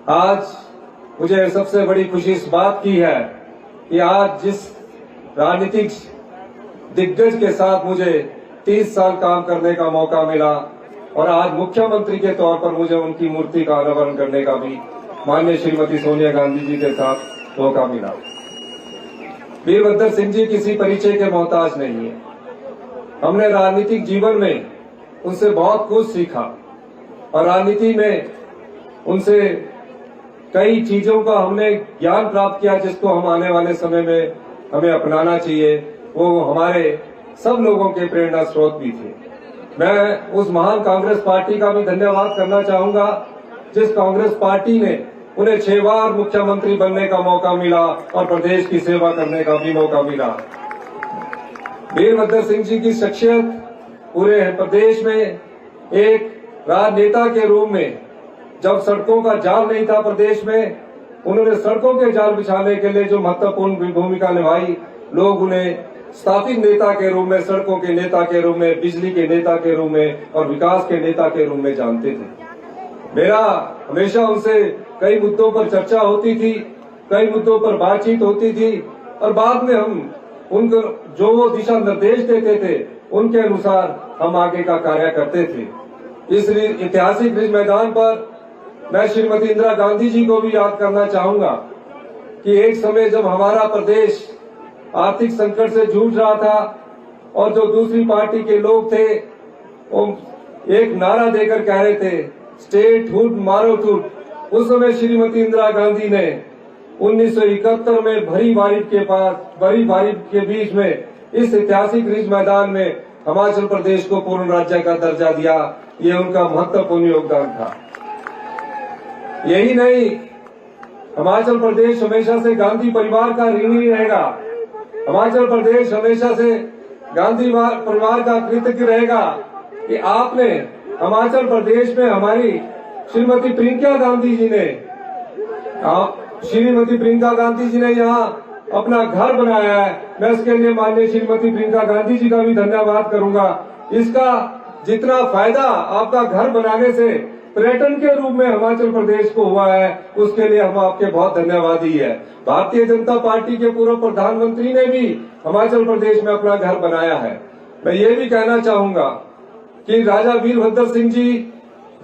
आज मुझे सबसे बड़ी खुशी इस बात की है कि आज जिस राजनीतिक दिग्गज के साथ मुझे 30 साल काम करने का मौका मिला और आज मुख्यमंत्री के तौर पर मुझे उनकी मूर्ति का अनावरण करने का भी माननीय श्रीमती सोनिया गांधी जी के साथ मौका मिला। वीरभद्र सिंह जी किसी परिचय के मोहताज नहीं है। हमने राजनीतिक जीवन में उनसे बहुत कुछ सीखा और राजनीति में उनसे कई चीजों का हमने ज्ञान प्राप्त किया जिसको हम आने वाले समय में हमें अपनाना चाहिए। वो हमारे सब लोगों के प्रेरणा स्रोत भी थे। मैं उस महान कांग्रेस पार्टी का भी धन्यवाद करना चाहूंगा जिस कांग्रेस पार्टी ने उन्हें 6 बार मुख्यमंत्री बनने का मौका मिला और प्रदेश की सेवा करने का भी मौका मिला। वीरभद्र सिंह जी की शख्सियत पूरे प्रदेश में एक राजनेता के रूप में, जब सड़कों का जाल नहीं था प्रदेश में, उन्होंने सड़कों के जाल बिछाने के लिए जो महत्वपूर्ण भूमिका निभाई, लोग उन्हें स्थापित नेता के रूप में, सड़कों के नेता के रूप में, बिजली के नेता के रूप में और विकास के नेता के रूप में जानते थे। मेरा हमेशा उनसे कई मुद्दों पर चर्चा होती थी, कई मुद्दों पर बातचीत होती थी और बाद में हम उनको जो वो दिशा निर्देश देते थे उनके अनुसार हम आगे का कार्य करते थे। इस ऐतिहासिक रिज मैदान पर मैं श्रीमती इंदिरा गांधी जी को भी याद करना चाहूंगा कि एक समय जब हमारा प्रदेश आर्थिक संकट से जूझ रहा था और जो दूसरी पार्टी के लोग थे वो एक नारा देकर कह रहे थे, स्टेट हुड मारो टूट। उस समय श्रीमती इंदिरा गांधी ने 1971 में भरी बारिश के बीच में इस ऐतिहासिक रिज मैदान में हिमाचल प्रदेश को पूर्ण राज्य का दर्जा दिया। ये उनका महत्वपूर्ण योगदान था। यही नहीं, हिमाचल प्रदेश हमेशा से गांधी परिवार का ऋणी रहेगा। हिमाचल प्रदेश हमेशा से गांधी परिवार का कृतज्ञ रहेगा कि आपने हिमाचल प्रदेश में हमारी श्रीमती प्रियंका गांधी जी ने यहाँ अपना घर बनाया है। मैं इसके लिए माननीय श्रीमती प्रियंका गांधी जी का भी धन्यवाद करूंगा। इसका जितना फायदा आपका घर बनाने से पर्यटन के रूप में हिमाचल प्रदेश को हुआ है, उसके लिए हम आपके बहुत धन्यवादी है। भारतीय जनता पार्टी के पूर्व प्रधानमंत्री ने भी हिमाचल प्रदेश में अपना घर बनाया है। मैं ये भी कहना चाहूंगा कि राजा वीरभद्र सिंह जी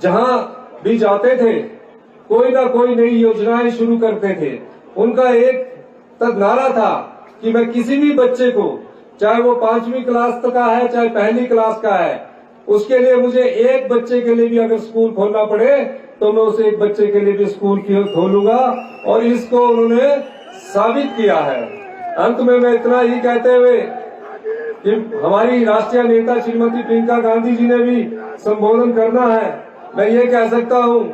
जहां भी जाते थे कोई ना कोई नई योजनाएं शुरू करते थे। उनका एक नारा था कि मैं किसी भी बच्चे को, चाहे वो 5वीं क्लास तक का है चाहे पहली क्लास का है, उसके लिए मुझे एक बच्चे के लिए भी अगर स्कूल खोलना पड़े तो मैं उसे एक बच्चे के लिए भी स्कूल खोलूंगा और इसको उन्होंने साबित किया है। अंत में मैं इतना ही कहते हुए कि हमारी राष्ट्रीय नेता श्रीमती प्रियंका गांधी जी ने भी संबोधन करना है, मैं ये कह सकता हूँ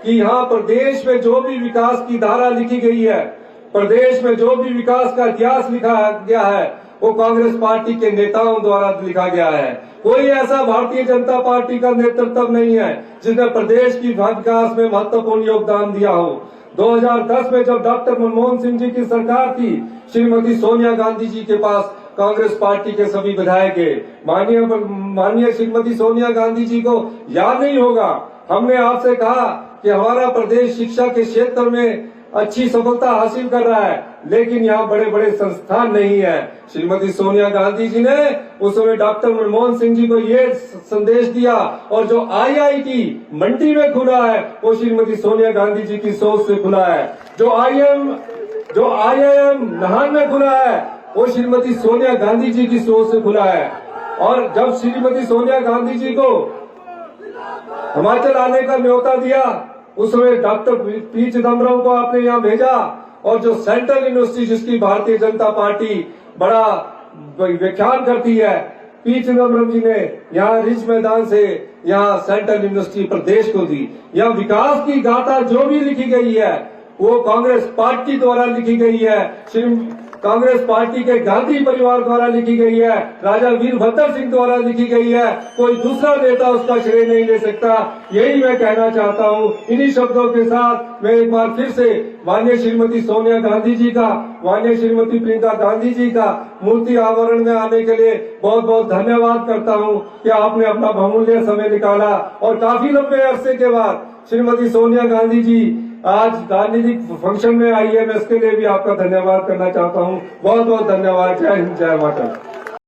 कि यहाँ प्रदेश में जो भी विकास की धारा लिखी गई है, प्रदेश में जो भी विकास का इतिहास लिखा गया है, वो कांग्रेस पार्टी के नेताओं द्वारा लिखा गया है। कोई ऐसा भारतीय जनता पार्टी का नेतृत्व नहीं है जिसने प्रदेश की विकास में महत्वपूर्ण योगदान दिया हो। 2010 में जब डॉक्टर मनमोहन सिंह जी की सरकार थी, श्रीमती सोनिया गांधी जी के पास कांग्रेस पार्टी के सभी विधायक गए। माननीय श्रीमती सोनिया गांधी जी को याद नहीं होगा, हमने आपसे कहा कि हमारा प्रदेश शिक्षा के क्षेत्र में अच्छी सफलता हासिल कर रहा है, लेकिन यहाँ बड़े बड़े संस्थान नहीं है। श्रीमती सोनिया गांधी जी ने उस समय डॉक्टर मनमोहन सिंह जी को ये संदेश दिया और जो IIT मंडी में खुला है वो श्रीमती सोनिया गांधी जी की सोच से खुला है। जो IIM नाहन में खुला है वो श्रीमती सोनिया गांधी जी की सोच से खुला है। और जब श्रीमती सोनिया गांधी जी को हिमाचल आने का न्योता दिया, उस समय डॉक्टर पी चिदम्बरम को आपने यहाँ भेजा और जो सेंट्रल यूनिवर्सिटी जिसकी भारतीय जनता पार्टी बड़ा व्याख्यान करती है, पी चिदम्बरम जी ने यहाँ रिज मैदान से यहाँ सेंट्रल यूनिवर्सिटी प्रदेश को दी। यहाँ विकास की गाथा जो भी लिखी गई है वो कांग्रेस पार्टी द्वारा लिखी गई है, कांग्रेस पार्टी के गांधी परिवार द्वारा लिखी गई है, राजा वीरभद्र सिंह द्वारा लिखी गई है। कोई दूसरा नेता उसका श्रेय नहीं ले सकता। यही मैं कहना चाहता हूँ। इन्हीं शब्दों के साथ मैं एक बार फिर से माननीय श्रीमती सोनिया गांधी जी का, माननीय श्रीमती प्रियंका गांधी जी का मूर्ति आवरण में आने के लिए बहुत बहुत धन्यवाद करता हूँ कि आपने अपना बहुमूल्य समय निकाला और काफी लंबे अरसे के बाद श्रीमती सोनिया गांधी जी आज राजनीतिक फंक्शन में आई है, मैं इसके लिए भी आपका धन्यवाद करना चाहता हूँ। बहुत बहुत धन्यवाद। जय हिंद, जय माता।